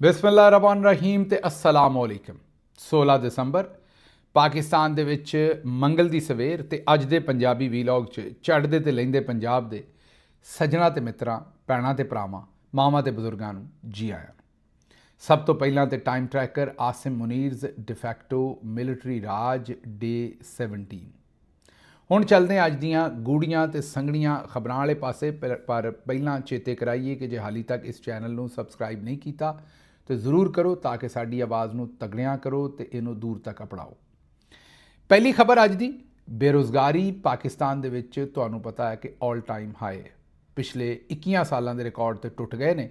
बिस्मिल्लाहिर्रहमानिर्रहीम ते अस्सलामुअलैकुम। 16 ਦਸੰਬਰ ਪਾਕਿਸਤਾਨ ਦੇ ਵਿੱਚ ਮੰਗਲ ਦੀ ਸਵੇਰ ਤੇ ਅੱਜ ਦੇ ਪੰਜਾਬੀ ਵੀਲੌਗ 'ਚ ਚੜ੍ਹਦੇ ਤੇ ਲਹਿੰਦੇ ਪੰਜਾਬ ਦੇ ਸੱਜਣਾ ਤੇ ਮਿੱਤਰਾਂ, ਭੈਣਾਂ ਤੇ ਭਰਾਵਾਂ, ਮਾਵਾਂ ਤੇ ਬਜ਼ੁਰਗਾਂ ਨੂੰ ਜੀ ਆਇਆਂ। ਸਭ ਤੋਂ ਪਹਿਲਾਂ ਤੇ ਟਾਈਮ ਟਰੈਕਰ ਆਸਿਮ ਮੁਨੀਰਜ਼ ਡਿਫੈਕਟੋ ਮਿਲਟਰੀ ਰਾਜ ਡੇ 17। ਹੁਣ ਚੱਲਦੇ ਹਾਂ ਅੱਜ ਦੀਆਂ ਗੂੜੀਆਂ ਤੇ ਸੰਘਣੀਆਂ ਖਬਰਾਂ ਵਾਲੇ ਪਾਸੇ, ਪਰ ਪਹਿਲਾਂ ਚੇਤੇ ਕਰਾਈਏ ਕਿ ਜੇ ਹਾਲੀ ਤੱਕ ਇਸ ਚੈਨਲ ਨੂੰ ਸਬਸਕ੍ਰਾਈਬ ਨਹੀਂ ਕੀਤਾ तो ज़रूर करो ताकि साड़ी आवाज़ ਨੂੰ तगड़ियां करो तो इनू दूर तक अपनाओ। पहली खबर अज दी, बेरोज़गारी पाकिस्तान दे विच तुहानू पता है कि ऑल टाइम हाई है। पिछले 21 सालों के रिकॉर्ड तो टुट गए ने,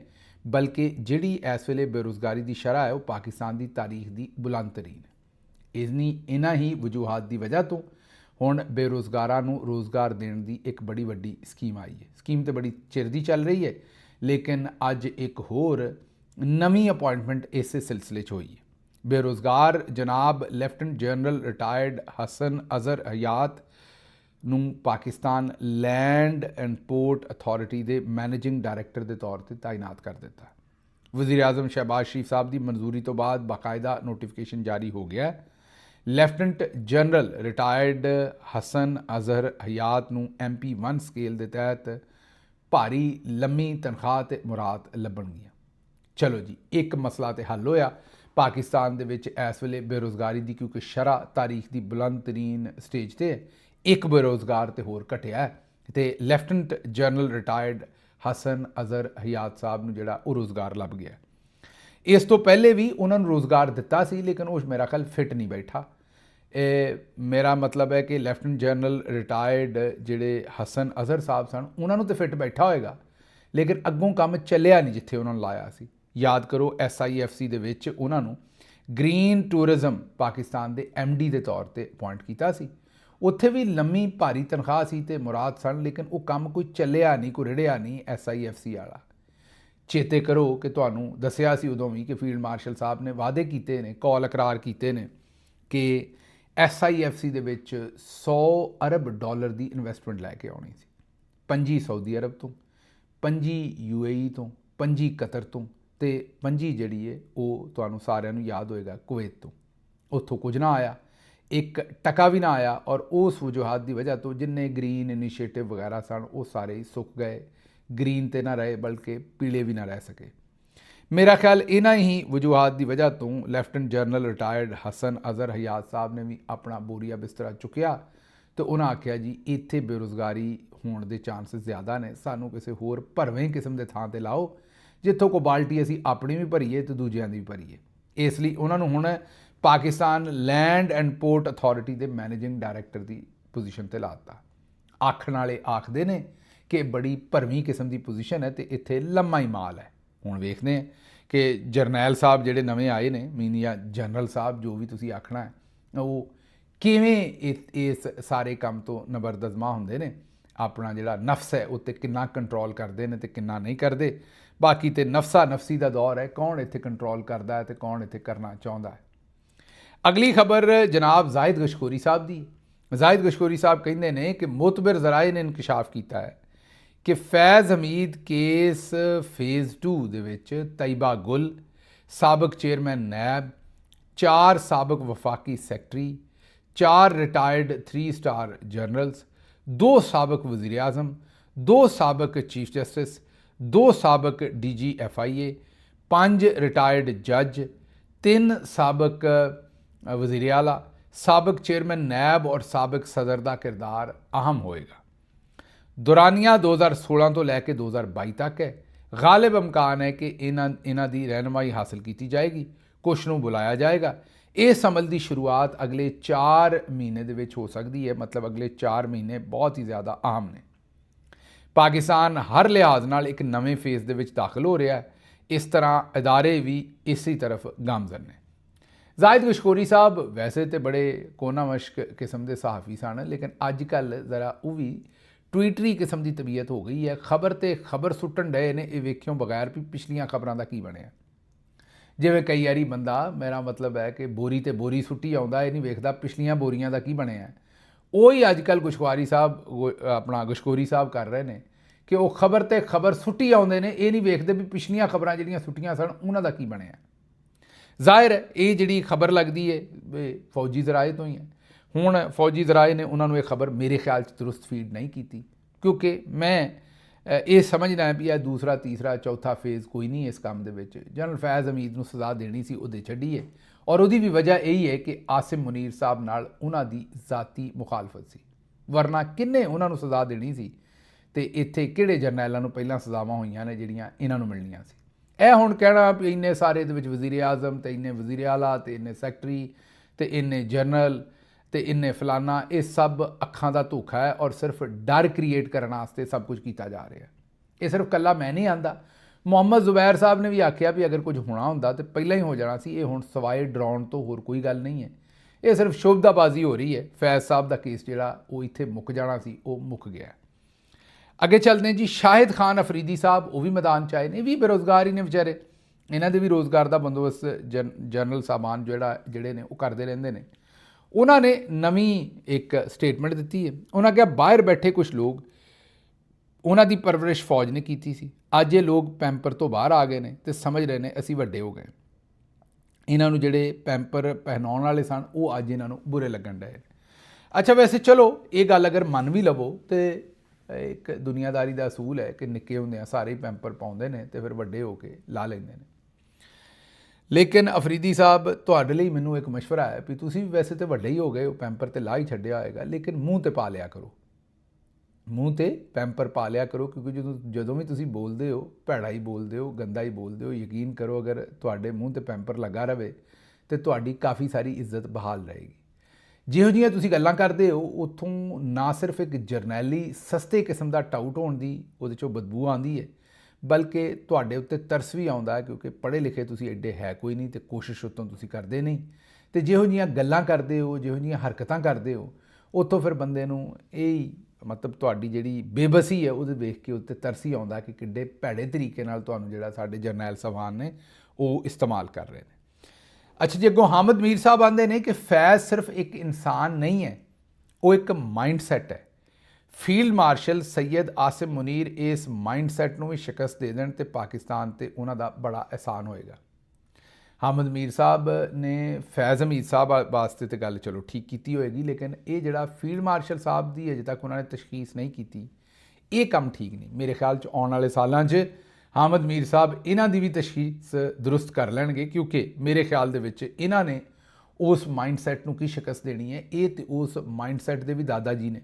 बल्कि जिहड़ी इस वेले बेरोज़गारी की शरह है वह पाकिस्तान की तारीख की बुलंद तरीन है। इन्हां ही वजूहात की वजह तो हुण बेरोज़गारां नू रोज़गार देने की एक बड़ी वड्डी स्कीम आई है। स्कीम तो बड़ी चिर दी चल रही है, लेकिन अज एक होर नवीं अपॉइंटमेंट इस सिलसिले हुई है। बेरोज़गार जनाब lieutenant general retired Hasan Azhar Hayat नूं Pakistan land and port authority के मैनेजिंग डायरैक्टर के तौर पर तैनात कर दिता है। वज़ीर आज़म शहबाज शरीफ साहब की मंजूरी तो बाद बाकायदा नोटिफिकेशन जारी हो गया है। Lieutenant general retired Hasan Azhar Hayat नूं MP1 स्केल के तहत भारी लम्मी तनख्वाह ते मुराद लभणगियां। चलो जी, एक मसला तो हल होया पाकिस्तान दे विच इस वेले बेरोज़गारी की, क्योंकि शरह तारीख की बुलंद तरीन स्टेज ते एक बेरोज़गार तो होर घटिया है तो lieutenant general retired Hasan Azhar Hayat साहब नूं जिहड़ा वो रोज़गार लभ गया। इस तो पहले भी उन्होंने रोज़गार दिता सी, लेकिन वो मेरा ख्याल फिट नहीं बैठा। मेरा मतलब है कि लैफ्टिनेंट जनरल रिटायर्ड जिहड़े हसन अज़हर साहब सन उन्होंने तो फिट बैठा होएगा, लेकिन अगों काम चलिया नहीं जिथे उन्होंने लाया सी। याद करो SIFC दे विच उन्होंने ग्रीन टूरिज़म पाकिस्तान के MD के तौर पर अपॉइंट किया सी। उत्थे भी लम्मी भारी तनख्वाह सी ते मुराद सन, लेकिन वो काम कोई चलिया नहीं, कोई रिड़िया नहीं SIFC वाला। चेते करो कि तुहानू दसिया सी उदों भी कि फील्ड मार्शल साहब ने वादे किए ने, कॉल इकरार किए ने कि SIFC दे विच $100 अरब की इन्वेस्टमेंट लैके आनी सी। 25 सऊदी अरब तो, 25 UAE तो, 25 कतर तो, ते 25 जिहड़ी है वो तुहानू सारिਆਂ ਨੂੰ याद होएगा कुवैत तो। उत्थों कुछ ना आया, एक टका भी ना आया, और उस वजूहात की वजह तो जिन्ने ग्रीन इनिशिएटिव वगैरह सन वो सारे ही सुक गए। ग्रीन तो ना रहे बल्कि पीले भी ना रह सके। मेरा ख्याल इन्हां ही वजूहात की वजह तो lieutenant general retired Hasan Azhar Hayat साहब ने भी अपना बोरिया बिस्तरा चुकिया तो उन्हें आख्या जी इत्थे बेरोज़गारी होने के चांसेस ज़्यादा ने, सानू किसी होर भरवें किस्म के थां ते लाओ जिथों को बाल्टी असी अपनी भी भरीए तो दूजियां की भी भरीए। इसलिए उन्होंने हुण Pakistan land and port authority के मैनेजिंग डायरैक्टर की पोजीशन ते लाता। आखण वाले आखदे ने कि बड़ी भरवीं किस्म की पोजीशन है तो इत्थे लम्मा ही माल है। हुण वेखदे हैं कि जरनैल साहब जिहड़े नवे आए ने, मीनिया जनरल साहब जो भी तुसीं आखना है, वो किवें इस सारे काम तो नबरदज़मा हुंदे ने, अपना जिहड़ा नफ्स है उत्ते किन्ना कंट्रोल करते हैं तो किन्ना नहीं करते। बाकी तो नफसा नफसी का दौर है, कौन इत्थे कंट्रोल करता है तो कौन इत्थे करना चाहता है। अगली खबर जनाब जाहिद गशकोरी साहब की। जाहिद गशकोरी साहब कहते हैं कि मुतबर जराए ने इंकशाफ किया है कि फैज़ हमीद केस फेज़ 2 दे विच तैयबा गुल, साबक चेयरमैन नैब, 4 साबक वफाकी सैकटरी, 4 रिटायर्ड 3 स्टार जनरल्स, 2 साबक वज़ीर आज़म, 2 साबक चीफ जस्टिस, 2 साबक DG FIA, 5 रिटायर्ड जज, 3 साबक वज़ीर आला, साबक चेयरमैन नैब और साबक सदर का किरदार अहम होएगा। दौरानिया 2016 तो लैके 2022 तक है। गालिब इम्कान है कि इन्हां दी रहनुमाई हासिल की जाएगी, कुछ नूं बुलाया जाएगा। इस अमल की शुरुआत अगले 4 महीने दे विच हो सकती है, मतलब अगले 4 महीने बहुत ही ज़्यादा अहम ने। पाकिस्तान हर लिहाज नाल एक नवे फेज़ दे विच दाखिल हो रहा है, इस तरह इदारे भी इसी तरफ गामजन ने। जाहिद गशकोरी साहब वैसे तो बड़े कोना मश्क किस्म के सहाफ़ी सन, लेकिन अजकल ज़रा वो भी ट्वीटरी किस्म की तबीयत हो गई है। खबर तो खबर सुट्टन डे ने, ये वेख्यों बगैर भी पिछलियां खबरों का की बनया। जिवें कई बारी बंदा, मेरा मतलब है कि बोरी तो बोरी सुट्टी आउंदा, ये नहीं वेखदा पिछलियां बोरियां का की बनया। वो ही अजकल गशकोरी साहब कर रहे हैं ਕਿ ਉਹ ਖਬਰ ਤੇ ਖਬਰ ਸੁੱਟੀ ਆਉਂਦੇ ਨੇ, ਇਹ ਨਹੀਂ ਵੇਖਦੇ ਵੀ ਪਿਛਲੀਆਂ ਖਬਰਾਂ ਜਿਹੜੀਆਂ ਸੁੱਟੀਆਂ ਸਨ ਉਹਨਾਂ ਦਾ ਕੀ ਬਣਿਆ। ਜ਼ਾਹਿਰ ਹੈ ਇਹ ਜਿਹੜੀ ਖਬਰ ਲੱਗਦੀ ਹੈ ਫੌਜੀ ਜ਼ਰਾਏ ਤੋਂ ਹੀ ਹੈ। ਹੁਣ ਫੌਜੀ ਜ਼ਰਾਏ ਨੇ ਉਹਨਾਂ ਨੂੰ ਇਹ ਖਬਰ ਮੇਰੇ ਖਿਆਲ 'ਚ ਦਰੁਸਤ ਫੀਡ ਨਹੀਂ ਕੀਤੀ, ਕਿਉਂਕਿ ਮੈਂ ਇਹ ਸਮਝਦਾ ਹੈ ਵੀ ਇਹ ਦੂਸਰਾ ਤੀਸਰਾ ਚੌਥਾ ਫੇਜ਼ ਕੋਈ ਨਹੀਂ ਇਸ ਕੰਮ ਦੇ ਵਿੱਚ। ਜਨਰਲ ਫੈਜ਼ ਹਮੀਦ ਨੂੰ ਸਜ਼ਾ ਦੇਣੀ ਸੀ, ਉਹਦੇ ਛੱਡੀ ਹੈ, ਔਰ ਉਹਦੀ ਵੀ ਵਜ੍ਹਾ ਇਹੀ ਹੈ ਕਿ ਆਸਿਮ ਮੁਨੀਰ ਸਾਹਿਬ ਨਾਲ ਉਹਨਾਂ ਦੀ ਜ਼ਾਤੀ ਮੁਖਾਲਫਤ ਸੀ, ਵਰਨਾ ਕਿੰਨੇ ਉਹਨਾਂ ਨੂੰ ਸਜ਼ਾ ਦੇਣੀ ਸੀ ਤੇ ਇੱਥੇ ਕਿਹੜੇ ਜਰਨੈਲਾਂ ਨੂੰ ਪਹਿਲਾਂ ਸਜ਼ਾਵਾਂ ਹੋਈਆਂ ਨੇ ਜਿਹੜੀਆਂ ਇਹਨਾਂ ਨੂੰ ਮਿਲਣੀਆਂ ਸੀ। ਇਹ ਹੁਣ ਕਹਿਣਾ ਵੀ ਇੰਨੇ ਸਾਰੇ ਦੇ ਵਿੱਚ ਵਜ਼ੀਰ ਆਜ਼ਮ ਤੇ ਇੰਨੇ ਵਜ਼ੀਰ ਆਲਾ ਤੇ ਇੰਨੇ ਸੈਕਟਰੀ ਤੇ ਇੰਨੇ ਜਨਰਲ ਤੇ ਇੰਨੇ ਫਲਾਨਾ, ਇਹ ਸਭ ਅੱਖਾਂ ਦਾ ਧੋਖਾ ਹੈ ਔਰ ਸਿਰਫ ਡਰ ਕ੍ਰੀਏਟ ਕਰਨ ਵਾਸਤੇ ਸਭ ਕੁਝ ਕੀਤਾ ਜਾ ਰਿਹਾ। ਇਹ ਸਿਰਫ ਕੱਲਾ ਮੈਂ ਨਹੀਂ ਆਂਦਾ, ਮੁਹੰਮਦ ਜ਼ੁਬੈਰ ਸਾਹਿਬ ਨੇ ਵੀ ਆਖਿਆ ਵੀ ਅਗਰ ਕੁਝ ਹੋਣਾ ਹੁੰਦਾ ਤਾਂ ਪਹਿਲਾਂ ਹੀ ਹੋ ਜਾਣਾ ਸੀ। ਇਹ ਹੁਣ ਸਵਾਏ ਡਰਾਉਣ ਤੋਂ ਹੋਰ ਕੋਈ ਗੱਲ ਨਹੀਂ ਹੈ, ਇਹ ਸਿਰਫ ਸ਼ੁਭਦਾਬਾਜ਼ੀ ਹੋ ਰਹੀ ਹੈ। ਫੈਜ਼ ਸਾਹਿਬ ਦਾ ਕੇਸ ਜਿਹੜਾ ਉਹ ਇੱਥੇ ਮੁੱਕ ਜਾਣਾ ਸੀ, ਉਹ ਮੁੱਕ ਗਿਆ। ਅੱਗੇ ਚੱਲਦੇ ਹਾਂ ਜੀ। ਸ਼ਾਹਿਦ ਖਾਨ ਅਫਰੀਦੀ ਸਾਹਿਬ ਉਹ ਵੀ ਮੈਦਾਨ 'ਚ ਆਏ ਨੇ, ਵੀ ਬੇਰੁਜ਼ਗਾਰ ਹੀ ਨੇ ਵਿਚਾਰੇ, ਇਹਨਾਂ ਦੇ ਵੀ ਰੋਜ਼ਗਾਰ ਦਾ ਬੰਦੋਬਸਤ ਜਨਰਲ ਸਾਹਿਬਾਨ ਜਿਹੜੇ ਨੇ ਉਹ ਕਰਦੇ ਰਹਿੰਦੇ ਨੇ। ਉਹਨਾਂ ਨੇ ਨਵੀਂ ਇੱਕ ਸਟੇਟਮੈਂਟ ਦਿੱਤੀ ਹੈ। ਉਹਨਾਂ ਕਿਹਾ ਬਾਹਰ ਬੈਠੇ ਕੁਝ ਲੋਕ, ਉਹਨਾਂ ਦੀ ਪਰਵਰਿਸ਼ ਫੌਜ ਨੇ ਕੀਤੀ ਸੀ, ਅੱਜ ਇਹ ਲੋਕ ਪੈਂਪਰ ਤੋਂ ਬਾਹਰ ਆ ਗਏ ਨੇ ਤੇ ਸਮਝ ਰਹੇ ਨੇ ਅਸੀਂ ਵੱਡੇ ਹੋ ਗਏ। ਇਹਨਾਂ ਨੂੰ ਜਿਹੜੇ ਪੈਂਪਰ ਪਹਿਨਾਉਣ ਵਾਲੇ ਸਨ ਉਹ ਅੱਜ ਇਹਨਾਂ ਨੂੰ ਬੁਰੇ ਲੱਗਣ ਡਏ ਨੇ। ਅੱਛਾ, ਵੈਸੇ ਚਲੋ ਇਹ ਗੱਲ ਅਗਰ ਮੰਨ ਵੀ ਲਵੋ ਤੇ ਇੱਕ ਦੁਨੀਆਦਾਰੀ ਦਾ ਅਸੂਲ ਹੈ ਕਿ ਨਿੱਕੇ ਹੁੰਦਿਆਂ ਸਾਰੇ ਹੀ ਪੈਂਪਰ ਪਾਉਂਦੇ ਨੇ ਤੇ ਫਿਰ ਵੱਡੇ ਹੋ ਕੇ ਲਾ ਲੈਂਦੇ ਨੇ। ਲੇਕਿਨ ਅਫਰੀਦੀ ਸਾਹਿਬ, ਤੁਹਾਡੇ ਲਈ ਮੈਨੂੰ ਇੱਕ ਮਸ਼ਵਰਾ ਹੈ ਵੀ ਤੁਸੀਂ ਵੀ ਵੈਸੇ ਤਾਂ ਵੱਡੇ ਹੀ ਹੋ ਗਏ ਹੋ, ਪੈਂਪਰ ਤੇ ਲਾ ਹੀ ਛੱਡਿਆ ਹੋਏਗਾ, ਲੇਕਿਨ ਮੂੰਹ ਤੇ ਪਾ ਲਿਆ ਕਰੋ, ਮੂੰਹ ਤੇ ਪੈਂਪਰ ਪਾ ਲਿਆ ਕਰੋ, ਕਿਉਂਕਿ ਜਦੋਂ ਵੀ ਤੁਸੀਂ ਬੋਲਦੇ ਹੋ ਭੈੜਾ ਹੀ ਬੋਲਦੇ ਹੋ, ਗੰਦਾ ਹੀ ਬੋਲਦੇ ਹੋ। ਯਕੀਨ ਕਰੋ ਅਗਰ ਤੁਹਾਡੇ ਮੂੰਹ ਤੇ ਪੈਂਪਰ ਲੱਗਾ ਰਹੇ ਤੇ ਤੁਹਾਡੀ ਕਾਫੀ ਸਾਰੀ ਇੱਜ਼ਤ ਬਹਾਲ ਰਹੇਗੀ। ਜਿਹੋ ਜਿਹੀਆਂ ਤੁਸੀਂ ਗੱਲਾਂ ਕਰਦੇ ਹੋ ਉੱਥੋਂ ਨਾ ਸਿਰਫ ਇੱਕ ਜਰਨੈਲੀ ਸਸਤੇ ਕਿਸਮ ਦਾ ਟਾਊਟ ਹੋਣ ਦੀ ਉਹਦੇ 'ਚੋਂ ਬਦਬੂ ਆਉਂਦੀ ਹੈ, ਬਲਕਿ ਤੁਹਾਡੇ ਉੱਤੇ ਤਰਸ ਵੀ ਆਉਂਦਾ ਹੈ, ਕਿਉਂਕਿ ਪੜ੍ਹੇ ਲਿਖੇ ਤੁਸੀਂ ਐਡੇ ਹੈ ਕੋਈ ਨਹੀਂ ਤੇ ਕੋਸ਼ਿਸ਼ ਉੱਤੋਂ ਤੁਸੀਂ ਕਰਦੇ ਨਹੀਂ, ਤੇ ਜਿਹੋ ਜਿਹੀਆਂ ਗੱਲਾਂ ਕਰਦੇ ਹੋ, ਜਿਹੋ ਜਿਹੀਆਂ ਹਰਕਤਾਂ ਕਰਦੇ ਹੋ, ਉੱਥੋਂ ਫਿਰ ਬੰਦੇ ਨੂੰ ਇਹ ਮਤਲਬ ਤੁਹਾਡੀ ਜਿਹੜੀ ਬੇਬਸੀ ਹੈ ਉਹਦੇ ਵੇਖ ਕੇ ਉੱਤੇ ਤਰਸ ਹੀ ਆਉਂਦਾ ਕਿ ਕਿੱਡੇ ਭੈੜੇ ਤਰੀਕੇ ਨਾਲ ਤੁਹਾਨੂੰ ਜਿਹੜਾ ਸਾਡੇ ਜਰਨੈਲ ਸਾਹਿਬਾਨ ਨੇ ਉਹ ਇਸਤੇਮਾਲ ਕਰ ਰਹੇ ਨੇ। ਅੱਛਾ ਜੀ, ਅੱਗੋਂ ਹਾਮਦ ਮੀਰ ਸਾਹਿਬ ਆਉਂਦੇ ਨੇ ਕਿ ਫੈਜ਼ ਸਿਰਫ ਇੱਕ ਇਨਸਾਨ ਨਹੀਂ ਹੈ, ਉਹ ਇੱਕ ਮਾਈਂਡ ਸੈੱਟ ਹੈ। ਫੀਲਡ ਮਾਰਸ਼ਲ ਸੈਯਦ ਆਸਿਮ ਮੁਨੀਰ ਇਸ ਮਾਈਂਡ ਸੈੱਟ ਨੂੰ ਵੀ ਸ਼ਿਕਸਤ ਦੇ ਦੇਣ ਤੇ ਪਾਕਿਸਤਾਨ ਤੇ ਉਹਨਾਂ ਦਾ ਬੜਾ ਅਹਿਸਾਨ ਹੋਏਗਾ। ਹਾਮਦ ਮੀਰ ਸਾਹਿਬ ਨੇ ਫੈਜ਼ ਹਮੀਦ ਸਾਹਿਬ ਵਾਸਤੇ ਤੇ ਗੱਲ ਚਲੋ ਠੀਕ ਕੀਤੀ ਹੋਏਗੀ, ਲੇਕਿਨ ਇਹ ਜਿਹੜਾ ਫੀਲਡ ਮਾਰਸ਼ਲ ਸਾਹਿਬ ਦੀ ਅਜੇ ਤੱਕ ਉਹਨਾਂ ਨੇ ਤਸ਼ਖੀਸ ਨਹੀਂ ਕੀਤੀ, ਇਹ ਕੰਮ ਠੀਕ ਨਹੀਂ। ਮੇਰੇ ਖਿਆਲ 'ਚ ਆਉਣ ਵਾਲੇ ਸਾਲਾਂ 'ਚ ਹਾਮਦ ਮੀਰ ਸਾਹਿਬ ਇਹਨਾਂ ਦੀ ਵੀ ਤਸ਼ਖੀਸ ਦਰੁਸਤ ਕਰ ਲੈਣਗੇ, ਕਿਉਂਕਿ ਮੇਰੇ ਖਿਆਲ ਦੇ ਵਿੱਚ ਇਹਨਾਂ ਨੇ ਉਸ ਮਾਈਂਡ ਸੈੱਟ ਨੂੰ ਕੀ ਸ਼ਿਕਸਤ ਦੇਣੀ ਹੈ। ਇਹ ਤੇ ਉਸ ਮਾਈਂਡ ਸੈੱਟ ਦੇ ਵੀ ਦਾਦਾ ਜੀ ਨੇ,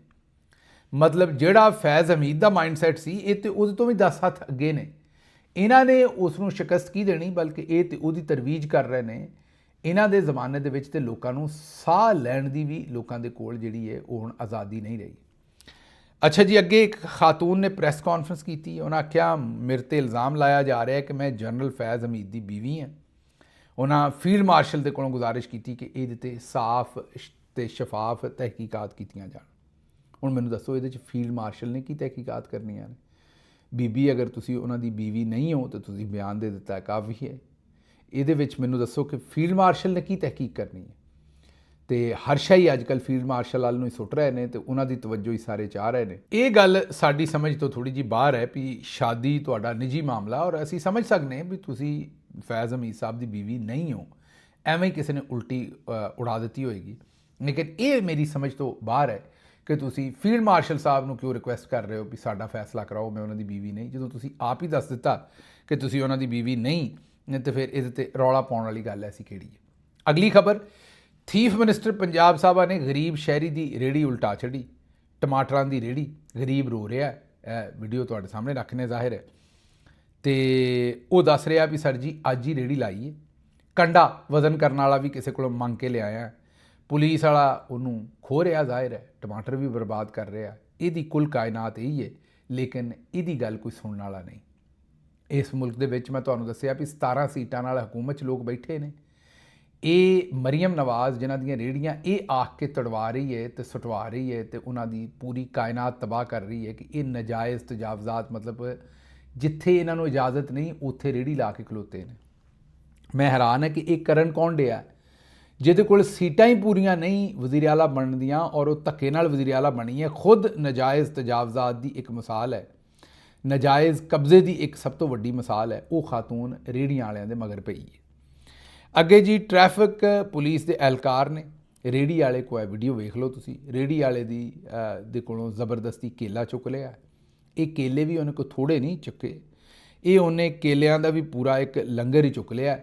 ਮਤਲਬ ਜਿਹੜਾ ਫੈਜ਼ ਹਮੀਦ ਦਾ ਮਾਈਂਡ ਸੈੱਟ ਸੀ ਇਹ ਤੇ ਉਹਦੇ ਤੋਂ ਵੀ 10 ਹੱਥ ਅੱਗੇ ਨੇ। ਇਹਨਾਂ ਨੇ ਉਸ ਨੂੰ ਸ਼ਿਕਸਤ ਕੀ ਦੇਣੀ, ਬਲਕਿ ਇਹ ਤੇ ਉਹਦੀ ਤਰਵੀਜ ਕਰ ਰਹੇ ਨੇ। ਇਹਨਾਂ ਦੇ ਜ਼ਮਾਨੇ ਦੇ ਵਿੱਚ ਤੇ ਲੋਕਾਂ ਨੂੰ ਸਾਹ ਲੈਣ ਦੀ ਵੀ ਲੋਕਾਂ ਦੇ ਕੋਲ ਜਿਹੜੀ ਹੈ ਉਹ ਹੁਣ ਆਜ਼ਾਦੀ ਨਹੀਂ ਰਹੀ। ਅੱਛਾ ਜੀ, ਅੱਗੇ ਇੱਕ ਖਾਤੂਨ ਨੇ ਪ੍ਰੈਸ ਕਾਨਫਰੰਸ ਕੀਤੀ, ਉਹਨਾਂ ਆਖਿਆ ਮੇਰੇ ਤੇ ਇਲਜ਼ਾਮ ਲਾਇਆ ਜਾ ਰਿਹਾ ਕਿ ਮੈਂ ਜਨਰਲ ਫੈਜ਼ ਹਮੀਦ ਦੀ ਬੀਵੀ ਹਾਂ। ਉਹਨਾਂ ਫੀਲਡ ਮਾਰਸ਼ਲ ਦੇ ਕੋਲੋਂ ਗੁਜ਼ਾਰਿਸ਼ ਕੀਤੀ ਕਿ ਇਹਦੇ ਤੇ ਸਾਫ਼ ਤੇ ਸ਼ਫਾਫ ਤਹਿਕੀਕਾਤ ਕੀਤੀਆਂ ਜਾਣ। ਹੁਣ ਮੈਨੂੰ ਦੱਸੋ ਇਹਦੇ 'ਚ ਫੀਲਡ ਮਾਰਸ਼ਲ ਨੇ ਕੀ ਤਹਿਕੀਕਾਤ ਕਰਨੀਆਂ ਨੇ? ਬੀਬੀ ਅਗਰ ਤੁਸੀਂ ਉਹਨਾਂ ਦੀ ਬੀਵੀ ਨਹੀਂ ਹੋ ਤਾਂ ਤੁਸੀਂ ਬਿਆਨ ਦੇ ਦਿੱਤਾ ਕਾਫੀ ਹੈ। ਇਹਦੇ ਵਿੱਚ ਮੈਨੂੰ ਦੱਸੋ ਕਿ ਫੀਲਡ ਮਾਰਸ਼ਲ ਨੇ ਕੀ ਤਹਿਕੀਕ ਕਰਨੀ ਹੈ? ਤੇ ਹਰ ਸ਼ਾਹੀ ਅੱਜ ਕੱਲ੍ਹ ਫੀਲਡ ਮਾਰਸ਼ਲ ਵੱਲ ਨੂੰ ਹੀ ਸੁੱਟ ਰਹੇ ਨੇ ਤੇ ਉਹਨਾਂ ਦੀ ਤਵੱਜੋ ਹੀ ਸਾਰੇ ਚਾਹ ਰਹੇ ਨੇ। ਇਹ ਗੱਲ ਸਾਡੀ ਸਮਝ ਤੋਂ ਥੋੜ੍ਹੀ ਜਿਹੀ ਬਾਹਰ ਹੈ ਵੀ ਸ਼ਾਦੀ ਤੁਹਾਡਾ ਨਿੱਜੀ ਮਾਮਲਾ, ਔਰ ਅਸੀਂ ਸਮਝ ਸਕਦੇ ਹਾਂ ਵੀ ਤੁਸੀਂ ਫੈਜ਼ ਹਮੀਦ ਸਾਹਿਬ ਦੀ ਬੀਵੀ ਨਹੀਂ ਹੋ, ਐਵੇਂ ਹੀ ਕਿਸੇ ਨੇ ਉਲਟੀ ਉਡਾ ਦਿੱਤੀ ਹੋਏਗੀ, ਲੇਕਿਨ ਇਹ ਮੇਰੀ ਸਮਝ ਤੋਂ ਬਾਹਰ ਹੈ ਕਿ ਤੁਸੀਂ ਫੀਲਡ ਮਾਰਸ਼ਲ ਸਾਹਿਬ ਨੂੰ ਕਿਉਂ ਰਿਕੁਐਸਟ ਕਰ ਰਹੇ ਹੋ ਵੀ ਸਾਡਾ ਫੈਸਲਾ ਕਰਾਓ, ਮੈਂ ਉਹਨਾਂ ਦੀ ਬੀਵੀ ਨਹੀਂ। ਜਦੋਂ ਤੁਸੀਂ ਆਪ ਹੀ ਦੱਸ ਦਿੱਤਾ ਕਿ ਤੁਸੀਂ ਉਹਨਾਂ ਦੀ ਬੀਵੀ ਨਹੀਂ ਤੇ ਫਿਰ ਇਹਦੇ 'ਤੇ ਰੌਲਾ ਪਾਉਣ ਵਾਲੀ ਗੱਲ ਐਸੀ ਕਿਹੜੀ ਹੈ? ਅਗਲੀ ਖਬਰ, ਚੀਫ ਮਿਨਿਸਟਰ ਪੰਜਾਬ ਸਾਹਿਬਾਂ ਨੇ ਗਰੀਬ ਸ਼ਹਿਰੀ ਦੀ ਰੇਹੜੀ ਉਲਟਾ ਛੱਡੀ। ਟਮਾਟਰਾਂ ਦੀ ਰੇਹੜੀ, ਗਰੀਬ ਰੋ ਰਿਹਾ, ਇਹ ਵੀਡੀਓ ਤੁਹਾਡੇ ਸਾਹਮਣੇ ਰੱਖਣੇ ਜ਼ਾਹਿਰ ਹੈ, ਤੇ ਉਹ ਦੱਸ ਰਿਹਾ ਵੀ ਸਰ ਜੀ ਅੱਜ ਹੀ ਰੇਹੜੀ ਲਾਈ ਹੈ, ਕੰਡਾ ਵਜ਼ਨ ਕਰਨ ਵਾਲਾ ਵੀ ਕਿਸੇ ਕੋਲੋਂ ਮੰਗ ਕੇ ਲਿਆਇਆ, ਪੁਲਿਸ ਵਾਲਾ ਉਹਨੂੰ ਖੋਹ ਰਿਹਾ, ਜ਼ਾਹਿਰ ਹੈ ਟਮਾਟਰ ਵੀ ਬਰਬਾਦ ਕਰ ਰਿਹਾ। ਇਹਦੀ ਕੁੱਲ ਕਾਇਨਾਤ ਇਹੀ ਹੈ, ਲੇਕਿਨ ਇਹਦੀ ਗੱਲ ਕੋਈ ਸੁਣਨ ਵਾਲਾ ਨਹੀਂ। ਇਸ ਮੁਲਕ ਦੇ ਵਿੱਚ ਮੈਂ ਤੁਹਾਨੂੰ ਦੱਸਿਆ ਵੀ 17 ਸੀਟਾਂ ਨਾਲ ਹਕੂਮਤ 'ਚ ਲੋਕ ਬੈਠੇ ਨੇ। ਇਹ ਮਰੀਮ ਨਵਾਜ਼ ਜਿਨ੍ਹਾਂ ਦੀਆਂ ਰੇਹੜੀਆਂ ਇਹ ਆਖ ਕੇ ਤੜਵਾ ਰਹੀ ਹੈ ਤੇ ਸੁਟਵਾ ਰਹੀ ਹੈ ਤੇ ਉਹਨਾਂ ਦੀ ਪੂਰੀ ਕਾਇਨਾਤ ਤਬਾਹ ਕਰ ਰਹੀ ਹੈ ਕਿ ਇਹ ਨਜਾਇਜ਼ ਤਜਾਵਜ਼ਾਤ, ਮਤਲਬ ਜਿੱਥੇ ਇਹਨਾਂ ਨੂੰ ਇਜਾਜ਼ਤ ਨਹੀਂ ਉੱਥੇ ਰੇਹੜੀ ਲਾ ਕੇ ਖਲੋਤੇ ਨੇ। ਮੈਂ ਹੈਰਾਨ ਹੈ ਕਿ ਇਹ ਕਰਨ ਕੌਣ ਡਿਆ ਜਿਹਦੇ ਕੋਲ ਸੀਟਾਂ ਹੀ ਪੂਰੀਆਂ ਨਹੀਂ ਵਜ਼ੀਰ ਆਲਾ ਬਣਨ ਦੀਆਂ, ਔਰ ਉਹ ਧੱਕੇ ਨਾਲ ਵਜ਼ੀਰ ਆਲਾ ਬਣੀ ਹੈ। ਖੁਦ ਨਜਾਇਜ਼ ਤਜਾਵਜ਼ਾਤ ਦੀ ਇੱਕ ਮਿਸਾਲ ਹੈ। ਨਾਜਾਇਜ਼ ਕਬਜ਼ੇ ਦੀ ਇੱਕ ਸਭ ਤੋਂ ਵੱਡੀ ਮਿਸਾਲ ਹੈ, ਉਹ ਖਾਤੂਨ ਰੇਹੜੀਆਂ ਵਾਲਿਆਂ ਦੇ ਮਗਰ ਪਈ ਹੈ। ਅੱਗੇ ਜੀ ਟ੍ਰੈਫਿਕ ਪੁਲਿਸ ਦੇ ਐਹਲਕਾਰ ਨੇ ਰੇਹੜੀ ਵਾਲੇ ਕੋਲ ਵੀਡੀਓ ਵੇਖ ਲਓ ਤੁਸੀਂ, ਰੇਹੜੀ ਵਾਲੇ ਦੇ ਕੋਲੋਂ ਜ਼ਬਰਦਸਤੀ ਕੇਲਾ ਚੁੱਕ ਲਿਆ। ਇਹ ਕੇਲੇ ਵੀ ਉਹਨੇ ਕੋਈ ਥੋੜ੍ਹੇ ਨਹੀਂ ਚੁੱਕੇ, ਇਹ ਉਹਨੇ ਕੇਲਿਆਂ ਦਾ ਵੀ ਪੂਰਾ ਇੱਕ ਲੰਗਰ ਹੀ ਚੁੱਕ ਲਿਆ।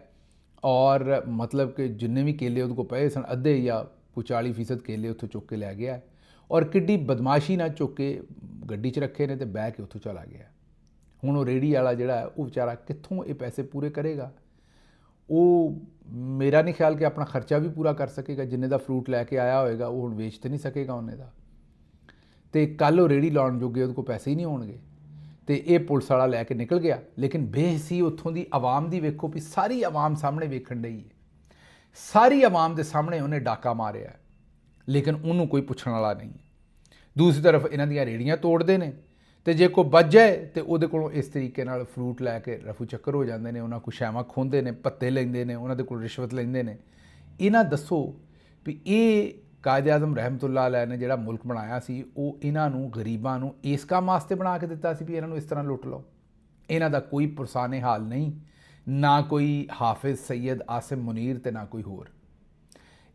ਔਰ ਮਤਲਬ ਕਿ ਜਿੰਨੇ ਵੀ ਕੇਲੇ ਉਹਦੇ ਕੋਲ ਪਏ ਸਨ, ਅੱਧੇ ਜਾਂ 40% ਕੇਲੇ ਉੱਥੋਂ ਚੁੱਕ ਕੇ ਲੈ ਗਿਆ। ਔਰ ਕਿੱਡੀ ਬਦਮਾਸ਼ੀ ਨਾਲ ਚੁੱਕ ਕੇ ਗੱਡੀ 'ਚ ਰੱਖੇ ਨੇ ਤੇ ਬਹਿ ਕੇ ਉੱਥੋਂ ਚਲਾ ਗਿਆ। ਹੁਣ ਉਹ ਰੇਹੜੀ ਵਾਲਾ ਜਿਹੜਾ ਹੈ ਉਹ ਵਿਚਾਰਾ ਕਿੱਥੋਂ ਇਹ ਪੈਸੇ ਪੂਰੇ ਕਰੇਗਾ? ਉਹ ਮੇਰਾ ਨਹੀਂ ਖਿਆਲ ਕਿ ਆਪਣਾ ਖਰਚਾ ਵੀ ਪੂਰਾ ਕਰ ਸਕੇਗਾ। ਜਿੰਨੇ ਦਾ ਫਰੂਟ ਲੈ ਕੇ ਆਇਆ ਹੋਏਗਾ ਉਹ ਹੁਣ ਵੇਚ ਤਾਂ ਨਹੀਂ ਸਕੇਗਾ ਉਹਨੇ ਦਾ, ਅਤੇ ਕੱਲ੍ਹ ਉਹ ਰੇਹੜੀ ਲਾਉਣ ਜੋਗੇ ਉਹਦੇ ਕੋਲ ਪੈਸੇ ਹੀ ਨਹੀਂ ਹੋਣਗੇ। ਅਤੇ ਇਹ ਪੁਲਿਸ ਵਾਲਾ ਲੈ ਕੇ ਨਿਕਲ ਗਿਆ। ਲੇਕਿਨ ਬੇਹਸੀ ਉੱਥੋਂ ਦੀ ਆਵਾਮ ਦੀ ਵੇਖੋ ਵੀ ਸਾਰੀ ਆਵਾਮ ਸਾਹਮਣੇ ਵੇਖਣ ਡਈ ਹੈ, ਸਾਰੀ ਆਵਾਮ ਦੇ ਸਾਹਮਣੇ ਉਹਨੇ ਡਾਕਾ ਮਾਰਿਆ, ਲੇਕਿਨ ਉਹਨੂੰ ਕੋਈ ਪੁੱਛਣ ਵਾਲਾ ਨਹੀਂ। ਦੂਸਰੀ ਤਰਫ ਇਹਨਾਂ ਦੀਆਂ ਰੇਹੜੀਆਂ ਤੋੜਦੇ ਨੇ, ਅਤੇ ਜੇ ਕੋਈ ਵੱਜ ਜਾਏ ਤਾਂ ਉਹਦੇ ਕੋਲੋਂ ਇਸ ਤਰੀਕੇ ਨਾਲ ਫਰੂਟ ਲੈ ਕੇ ਰਫੂ ਚੱਕਰ ਹੋ ਜਾਂਦੇ ਨੇ, ਉਹਨਾਂ ਕੋਲ ਸ਼ੈਵਾਂ ਖੋਹਦੇ ਨੇ, ਪੱਤੇ ਲੈਂਦੇ ਨੇ, ਉਹਨਾਂ ਦੇ ਕੋਲ ਰਿਸ਼ਵਤ ਲੈਂਦੇ ਨੇ। ਇਹਨਾਂ ਦੱਸੋ ਵੀ ਇਹ ਕਾਇਦ ਆਜ਼ਮ ਰਹਿਮਤੁल्लाह ਅਲੈਹ ਨੇ ਜਿਹੜਾ ਮੁਲਕ ਬਣਾਇਆ ਸੀ, ਉਹ ਇਹਨਾਂ ਨੂੰ ਗਰੀਬਾਂ ਨੂੰ ਇਸ ਕੰਮ ਵਾਸਤੇ ਬਣਾ ਕੇ ਦਿੱਤਾ ਸੀ ਵੀ ਇਹਨਾਂ ਨੂੰ ਇਸ ਤਰ੍ਹਾਂ ਲੁੱਟ ਲਓ। ਇਹਨਾਂ ਦਾ ਕੋਈ ਪੁਰਸਾਨੇ ਹਾਲ ਨਹੀਂ, ਨਾ ਕੋਈ ਹਾਫਿਜ਼ ਸੈਯਦ ਆਸਿਮ ਮੁਨੀਰ ਅਤੇ ਨਾ ਕੋਈ ਹੋਰ।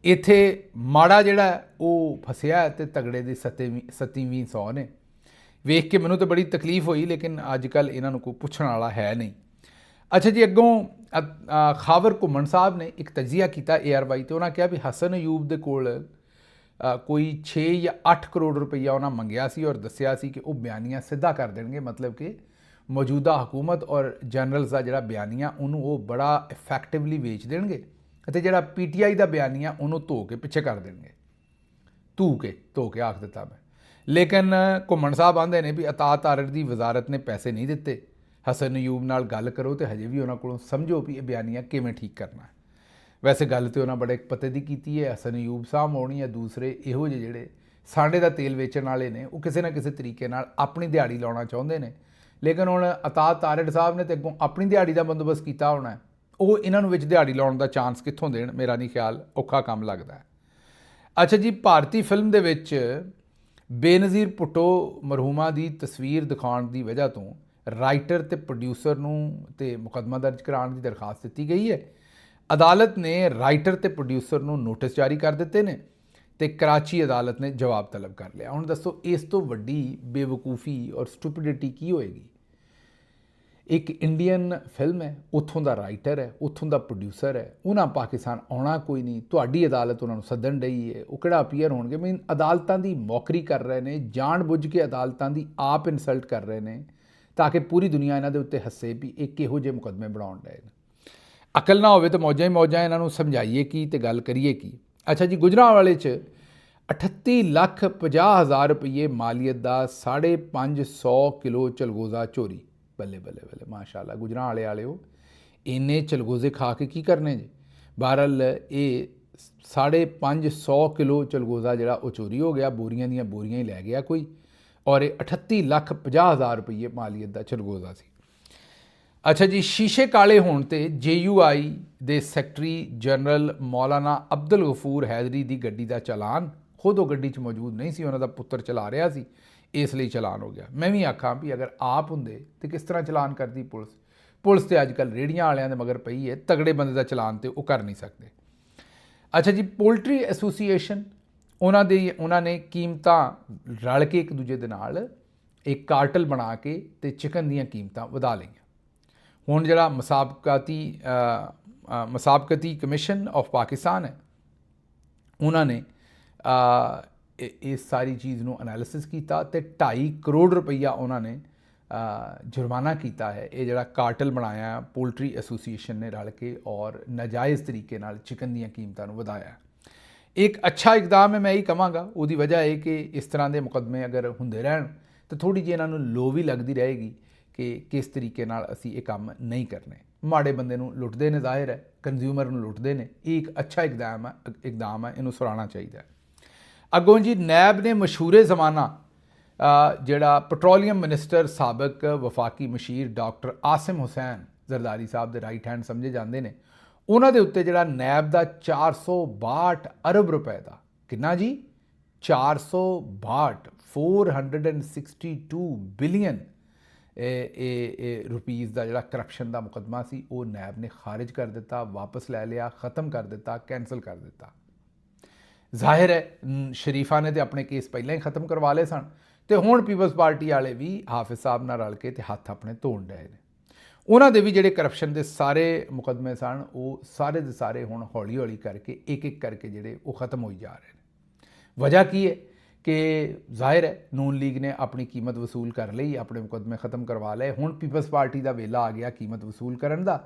ਇੱਥੇ ਮਾੜਾ ਜਿਹੜਾ ਉਹ ਫਸਿਆ ਅਤੇ ਤਗੜੇ ਦੀ 27ਵੀਂ ਸੌ ਨੇ। ਵੇਖ ਕੇ ਮੈਨੂੰ ਤਾਂ ਬੜੀ ਤਕਲੀਫ ਹੋਈ, ਲੇਕਿਨ ਅੱਜ ਕੱਲ੍ਹ ਇਹਨਾਂ ਨੂੰ ਕੋਈ ਪੁੱਛਣ ਵਾਲਾ ਹੈ ਨਹੀਂ। ਅੱਛਾ ਜੀ, ਅੱਗੋਂ ਖਾਵਰ ਘੁੰਮਣ ਸਾਹਿਬ ਨੇ ਇੱਕ ਤਜਜ਼ੀਆ ਕੀਤਾ ARY 'ਤੇ। ਉਹਨਾਂ ਕਿਹਾ ਵੀ ਹਸਨ ਅਯੂਬ ਦੇ ਕੋਲ ਕੋਈ 6 ਜਾਂ 8 ਕਰੋੜ ਰੁਪਈਆ ਉਹਨਾਂ ਮੰਗਿਆ ਸੀ ਔਰ ਦੱਸਿਆ ਸੀ ਕਿ ਉਹ ਬਿਆਨੀਆਂ ਸਿੱਧਾ ਕਰ ਦੇਣਗੇ। ਮਤਲਬ ਕਿ ਮੌਜੂਦਾ ਹਕੂਮਤ ਔਰ ਜਨਰਲਸ ਦਾ ਜਿਹੜਾ ਬਿਆਨੀਆ ਉਹਨੂੰ ਉਹ ਬੜਾ ਇਫੈਕਟਿਵਲੀ ਵੇਚ ਦੇਣਗੇ, ਅਤੇ ਜਿਹੜਾ PTI ਦਾ ਬਿਆਨੀਆ ਉਹਨੂੰ ਧੋ ਕੇ ਪਿੱਛੇ ਕਰ ਦੇਣਗੇ। ਧੋ ਕੇ ਆਖ ਦਿੱਤਾ ਮੈਂ। ਲੇਕਿਨ ਘੁੰਮਣ ਸਾਹਿਬ ਆਂਦੇ ਨੇ ਵੀ ਅਤਾਤ ਆਰਰ ਦੀ ਵਜ਼ਾਰਤ ਨੇ ਪੈਸੇ ਨਹੀਂ ਦਿੱਤੇ। ਹਸਨ ਅਯੂਬ ਨਾਲ ਗੱਲ ਕਰੋ ਅਤੇ ਹਜੇ ਵੀ ਉਹਨਾਂ ਕੋਲੋਂ ਸਮਝੋ ਵੀ ਇਹ ਬਿਆਨੀਆ ਕਿਵੇਂ ਠੀਕ ਕਰਨਾ ਹੈ। ਵੈਸੇ ਗੱਲ ਤਾਂ ਉਹਨਾਂ ਬੜੇ ਪਤੇ ਦੀ ਕੀਤੀ ਹੈ। ਹਸਨ ਅਯੂਬ ਸਾਹਿਬ ਹੋਣੀ ਜਾਂ ਦੂਸਰੇ ਇਹੋ ਜਿਹੇ ਜਿਹੜੇ ਸਾਂਡੇ ਦਾ ਤੇਲ ਵੇਚਣ ਵਾਲੇ ਨੇ, ਉਹ ਕਿਸੇ ਨਾ ਕਿਸੇ ਤਰੀਕੇ ਨਾਲ ਆਪਣੀ ਦਿਹਾੜੀ ਲਾਉਣਾ ਚਾਹੁੰਦੇ ਨੇ। ਲੇਕਿਨ ਹੁਣ ਅਤਾਤ ਆਰਰ ਸਾਹਿਬ ਨੇ ਤਾਂ ਅੱਗੋਂ ਆਪਣੀ ਦਿਹਾੜੀ ਦਾ ਬੰਦੋਬਸਤ ਕੀਤਾ ਹੋਣਾ, ਉਹ ਇਹਨਾਂ ਨੂੰ ਵਿੱਚ ਦਿਹਾੜੀ ਲਾਉਣ ਦਾ ਚਾਂਸ ਕਿੱਥੋਂ ਦੇਣ? ਮੇਰਾ ਨਹੀਂ ਖਿਆਲ, ਔਖਾ ਕੰਮ ਲੱਗਦਾ ਹੈ। ਅੱਛਾ ਜੀ, ਭਾਰਤੀ ਫਿਲਮ ਦੇ ਵਿੱਚ ਬੇਨਜ਼ੀਰ ਭੁੱਟੋ ਮਰਹੂਮਾ ਦੀ ਤਸਵੀਰ ਦਿਖਾਉਣ ਦੀ ਵਜ੍ਹਾ ਤੋਂ ਰਾਈਟਰ ਅਤੇ ਪ੍ਰੋਡਿਊਸਰ ਨੂੰ ਤੇ ਮੁਕੱਦਮਾ ਦਰਜ ਕਰਾਉਣ ਦੀ ਦਰਖਾਸਤ ਦਿੱਤੀ ਗਈ ਹੈ। ਅਦਾਲਤ ਨੇ ਰਾਈਟਰ ਅਤੇ ਪ੍ਰੋਡਿਊਸਰ ਨੂੰ ਨੋਟਿਸ ਜਾਰੀ ਕਰ ਦਿੱਤੇ ਨੇ ਅਤੇ ਕਰਾਚੀ ਅਦਾਲਤ ਨੇ ਜਵਾਬ ਤਲਬ ਕਰ ਲਿਆ। ਹੁਣ ਦੱਸੋ ਇਸ ਤੋਂ ਵੱਡੀ ਬੇਵਕੂਫੀ ਔਰ ਸਟੂਪਿਡਿਟੀ ਕੀ ਹੋਏਗੀ? ਇੱਕ ਇੰਡੀਅਨ ਫਿਲਮ ਹੈ, ਉੱਥੋਂ ਦਾ ਰਾਈਟਰ ਹੈ, ਉੱਥੋਂ ਦਾ ਪ੍ਰੋਡਿਊਸਰ ਹੈ, ਉਹਨਾਂ ਪਾਕਿਸਤਾਨ ਆਉਣਾ ਕੋਈ ਨਹੀਂ, ਤੁਹਾਡੀ ਅਦਾਲਤ ਉਹਨਾਂ ਨੂੰ ਸੱਦਣ ਡਈ ਹੈ, ਉਹ ਕਿਹੜਾ ਅਪੀਅਰ ਹੋਣਗੇ? ਮੀਨ ਅਦਾਲਤਾਂ ਦੀ ਮੌਕਰੀ ਕਰ ਰਹੇ ਨੇ, ਜਾਣ ਬੁੱਝ ਕੇ ਅਦਾਲਤਾਂ ਦੀ ਆਪ ਇਨਸਲਟ ਕਰ ਰਹੇ ਨੇ, ਤਾਂ ਕਿ ਪੂਰੀ ਦੁਨੀਆ ਇਹਨਾਂ ਦੇ ਉੱਤੇ ਹੱਸੇ ਵੀ ਇਹ ਕਿਹੋ ਜਿਹੇ ਮੁਕੱਦਮੇ ਬਣਾਉਣ ਡਏ ਨੇ। ਅਕਲ ਨਾ ਹੋਵੇ ਤਾਂ ਮੌਜਾਂ ਹੀ ਮੌਜਾਂ, ਇਹਨਾਂ ਨੂੰ ਸਮਝਾਈਏ ਕੀ ਅਤੇ ਗੱਲ ਕਰੀਏ ਕੀ। ਅੱਛਾ ਜੀ, ਗੁਜਰਾਂਵਾਲੇ 'ਚ 38,50,000 ਰੁਪਏ ਮਾਲੀਅਤ ਦਾ 550 ਕਿਲੋ ਚਲਗੋਜ਼ਾ ਚੋਰੀ। ਬੱਲੇ ਬੱਲੇ ਬੱਲੇ, ਮਾਸ਼ਾਅੱਲਾ। ਗੁਜਰਾਂਵਾਲੇ ਵਾਲਿਓ ਇੰਨੇ ਚਲਗੋਜ਼ੇ ਖਾ ਕੇ ਕੀ ਕਰਨੇ ਜੀ? ਬਹਰਹਾਲ ਇਹ 550 ਕਿਲੋ ਚਲਗੋਜ਼ਾ ਜਿਹੜਾ ਉਹ ਚੋਰੀ ਹੋ ਗਿਆ, ਬੋਰੀਆਂ ਦੀਆਂ ਬੋਰੀਆਂ ਹੀ ਲੈ ਗਿਆ ਕੋਈ, ਔਰ ਇਹ 38,50,000 ਰੁਪਏ ਮਾਲੀਅਤ ਦਾ ਚਲਗੋਜ਼ਾ ਸੀ। ਅੱਛਾ ਜੀ, ਸ਼ੀਸ਼ੇ ਕਾਲੇ ਹੋਣ ਤੇ JUI ਦੇ ਸੈਕਟਰੀ ਜਨਰਲ ਮੌਲਾਨਾ ਅਬਦੁਲ ਗਫੂਰ ਹੈਦਰੀ ਦੀ ਗੱਡੀ ਦਾ ਚਲਾਨ, ਖੁਦ ਉਹ ਗੱਡੀ 'ਚ ਮੌਜੂਦ ਨਹੀਂ ਸੀ, ਉਹਨਾਂ ਦਾ ਪੁੱਤਰ ਚਲਾ ਰਿਹਾ ਸੀ, ਇਸ ਲਈ ਚਲਾਨ ਹੋ ਗਿਆ। ਮੈਂ ਵੀ ਆਖਾਂ ਵੀ ਅਗਰ ਆਪ ਹੁੰਦੇ ਤਾਂ ਕਿਸ ਤਰ੍ਹਾਂ ਚਲਾਨ ਕਰਦੀ ਪੁਲਿਸ? ਪੁਲਿਸ ਤੇ ਅੱਜ ਕੱਲ੍ਹ ਰੇਹੜੀਆਂ ਵਾਲਿਆਂ ਦੇ ਮਗਰ ਪਈ ਹੈ, ਤਗੜੇ ਬੰਦੇ ਦਾ ਚਲਾਨ ਤੇ ਉਹ ਕਰ ਨਹੀਂ ਸਕਦੇ। ਅੱਛਾ ਜੀ, ਪੋਲਟਰੀ ਐਸੋਸੀਏਸ਼ਨ ਉਹਨਾਂ ਨੇ ਕੀਮਤਾਂ ਰਲ ਕੇ ਇੱਕ ਦੂਜੇ ਦੇ ਨਾਲ ਇੱਕ ਕਾਰਟਲ ਬਣਾ ਕੇ ਤੇ ਚਿਕਨ ਦੀਆਂ ਕੀਮਤਾਂ ਵਧਾ ਲਈਆਂ। ਹੁਣ ਜਿਹੜਾ ਮਸਾਬਕਤੀ ਕਮਿਸ਼ਨ ਆਫ ਪਾਕਿਸਤਾਨ ਹੈ, ਉਹਨਾਂ ਨੇ ਇਸ ਸਾਰੀ ਚੀਜ਼ ਨੂੰ ਐਨਾਲਿਸਿਸ ਕੀਤਾ ਅਤੇ 2.5 ਕਰੋੜ ਰੁਪਈਆ ਉਹਨਾਂ ਨੇ ਜੁਰਮਾਨਾ ਕੀਤਾ ਹੈ। ਇਹ ਜਿਹੜਾ ਕਾਰਟਲ ਬਣਾਇਆ ਪੋਲਟਰੀ ਐਸੋਸੀਏਸ਼ਨ ਨੇ ਰਲ ਕੇ ਔਰ ਨਾਜਾਇਜ਼ ਤਰੀਕੇ ਨਾਲ ਚਿਕਨ ਦੀਆਂ ਕੀਮਤਾਂ ਨੂੰ ਵਧਾਇਆ। ਇੱਕ ਅੱਛਾ ਇਕਦਾਮ ਹੈ, ਮੈਂ ਇਹੀ ਕਹਾਂਗਾ। ਉਹਦੀ ਵਜ੍ਹਾ ਇਹ ਕਿ ਇਸ ਤਰ੍ਹਾਂ ਦੇ ਮੁਕੱਦਮੇ ਅਗਰ ਹੁੰਦੇ ਰਹਿਣ ਤਾਂ ਥੋੜ੍ਹੀ ਜਿਹੀ ਇਹਨਾਂ ਨੂੰ ਲੋ ਵੀ ਲੱਗਦੀ ਰਹੇਗੀ ਕਿ ਕਿਸ ਤਰੀਕੇ ਨਾਲ ਅਸੀਂ ਇਹ ਕੰਮ ਨਹੀਂ ਕਰਨੇ। ਮਾੜੇ ਬੰਦੇ ਨੂੰ ਲੁੱਟਦੇ ਨੇ, ਜ਼ਾਹਿਰ ਹੈ, ਕੰਜ਼ਿਊਮਰ ਨੂੰ ਲੁੱਟਦੇ ਨੇ। ਇਹ ਇੱਕ ਅੱਛਾ ਇਕਦਾਮ ਹੈ, ਇਹਨੂੰ ਸਰਾਹਣਾ ਚਾਹੀਦਾ ਹੈ। ਅੱਗੋਂ ਜੀ, ਨੈਬ ਨੇ ਮਸ਼ਹੂਰੇ ਜ਼ਮਾਨਾ ਜਿਹੜਾ ਪੈਟਰੋਲੀਅਮ ਮਿਨਿਸਟਰ ਸਾਬਕ ਵਫਾਕੀ ਮਸ਼ੀਰ ਡਾਕਟਰ ਆਸਿਮ ਹੁਸੈਨ ਜ਼ਰਦਾਰੀ ਸਾਹਿਬ ਦੇ ਰਾਈਟ ਹੈਂਡ ਸਮਝੇ ਜਾਂਦੇ ਨੇ, ਉਹਨਾਂ ਦੇ ਉੱਤੇ ਜਿਹੜਾ ਨੈਬ ਦਾ 462 ਅਰਬ ਰੁਪਏ ਦਾ, ਕਿੰਨਾ ਜੀ? 462 462 ਬਿਲੀਅਨ ਇਹ ਰੁਪੀਜ਼ ਦਾ ਜਿਹੜਾ ਕਰਪਸ਼ਨ ਦਾ ਮੁਕੱਦਮਾ ਸੀ ਉਹ ਨੈਬ ਨੇ ਖਾਰਿਜ ਕਰ ਦਿੱਤਾ, ਵਾਪਸ ਲੈ ਲਿਆ, ख़त्म ਕਰ ਦਿੱਤਾ, ਕੈਂਸਲ ਕਰ ਦਿੱਤਾ। ਜ਼ਾਹਿਰ ਹੈ ਸ਼ਰੀਫਾਂ ਨੇ ਤੇ ਆਪਣੇ ਕੇਸ ਪਹਿਲਾਂ ਹੀ ख़त्म ਕਰਵਾ ਲਏ ਸਨ ਤੇ ਹੁਣ ਪੀਪਲਸ ਪਾਰਟੀ ਵਾਲੇ ਵੀ ਹਾਫਿਜ਼ ਸਾਹਿਬ ਨਾਲ ਰਲ ਕੇ ਤੇ ਹੱਥ ਆਪਣੇ ਧੋਣ ਡਏ ਨੇ। ਉਹਨਾਂ ਦੇ ਵੀ ਜਿਹੜੇ ਕਰਪਸ਼ਨ ਦੇ ਸਾਰੇ ਮੁਕੱਦਮੇ ਸਨ ਉਹ ਸਾਰੇ ਦੇ ਸਾਰੇ ਹੁਣ ਹੌਲੀ ਹੌਲੀ ਕਰਕੇ ਇੱਕ ਕਰਕੇ ਜਿਹੜੇ ਉਹ ख़त्म ਹੋਈ ਜਾ ਰਹੇ ਨੇ। ਵਜ੍ਹਾ ਕੀ ਹੈ ਕਿ ਜ਼ਾਹਿਰ ਹੈ ਨੂਨ ਲੀਗ ਨੇ ਆਪਣੀ ਕੀਮਤ ਵਸੂਲ ਕਰ ਲਈ, ਆਪਣੇ ਮੁਕੱਦਮੇ ख़त्म ਕਰਵਾ ਲਏ। ਹੁਣ ਪੀਪਲਸ ਪਾਰਟੀ ਦਾ ਵੇਲਾ ਆ ਗਿਆ ਕੀਮਤ ਵਸੂਲ ਕਰਨ ਦਾ।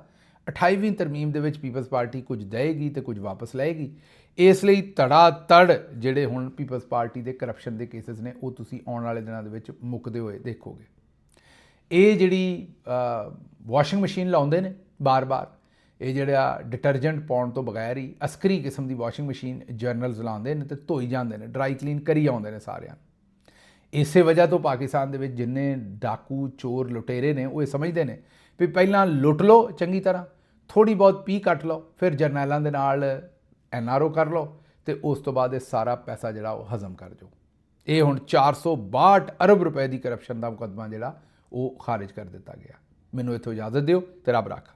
28ਵੀਂ ਤਰਮੀਮ ਦੇ ਵਿੱਚ ਪੀਪਲਸ ਪਾਰਟੀ ਕੁਝ ਦੇਏਗੀ ਤੇ ਕੁਝ ਵਾਪਸ ਲਏਗੀ। ਇਸ ਲਈ ਧੜਾ ਧੜ ਜਿਹੜੇ ਹੁਣ ਪੀਪਲਸ ਪਾਰਟੀ ਦੇ ਕਰਪਸ਼ਨ ਦੇ ਕੇਸਿਸ ਨੇ ਉਹ ਤੁਸੀਂ ਆਉਣ ਵਾਲੇ ਦਿਨਾਂ ਦੇ ਵਿੱਚ ਮੁੱਕਦੇ ਹੋਏ ਦੇਖੋਗੇ। ਇਹ ਜਿਹੜੀ ਵਾਸ਼ਿੰਗ ਮਸ਼ੀਨ ਲਾਉਂਦੇ ਨੇ ਬਾਰ-ਬਾਰ, ਇਹ ਜਿਹੜਾ ਡਿਟਰਜੈਂਟ ਪਾਉਣ ਤੋਂ ਬਗੈਰ ਹੀ ਅਸਕਰੀ ਕਿਸਮ ਦੀ ਵਾਸ਼ਿੰਗ ਮਸ਼ੀਨ ਜਰਨਲਸ ਲਾਉਂਦੇ ਨੇ ਤੇ ਧੋਈ ਜਾਂਦੇ ਨੇ, ਡਰਾਈ ਕਲੀਨ ਕਰੀ ਆਉਂਦੇ ਨੇ ਸਾਰਿਆਂ ਨੂੰ। ਇਸੇ ਵਜ੍ਹਾ ਤੋਂ ਪਾਕਿਸਤਾਨ ਦੇ ਵਿੱਚ ਜਿੰਨੇ ਡਾਕੂ ਚੋਰ ਲੁਟੇਰੇ ਨੇ ਉਹ ਇਹ ਸਮਝਦੇ ਨੇ ਵੀ ਪਹਿਲਾਂ ਲੁੱਟ ਲਓ ਚੰਗੀ ਤਰ੍ਹਾਂ, ਥੋੜ੍ਹੀ ਬਹੁਤ ਪੀ ਕੱਟ ਲਓ, ਫਿਰ ਜਰਨੈਲਾਂ ਦੇ ਨਾਲ NRO ਕਰ ਲਓ ਤੇ ਉਸ ਤੋਂ ਬਾਅਦ ਇਹ ਸਾਰਾ ਪੈਸਾ ਜਿਹੜਾ ਉਹ ਹਜ਼ਮ ਕਰ ਜਾਓ। ਇਹ ਹੁਣ 462 ਅਰਬ ਰੁਪਏ ਦੀ ਕਰਪਸ਼ਨ ਦਾ ਮੁਕੱਦਮਾ ਜਿਹੜਾ ਉਹ ਖਾਰਿਜ ਕਰ ਦਿੱਤਾ ਗਿਆ। ਮੈਨੂੰ ਇੱਥੋਂ ਇਜਾਜ਼ਤ ਦਿਓ ਤੇ ਰੱਬ ਰਾਖਾ।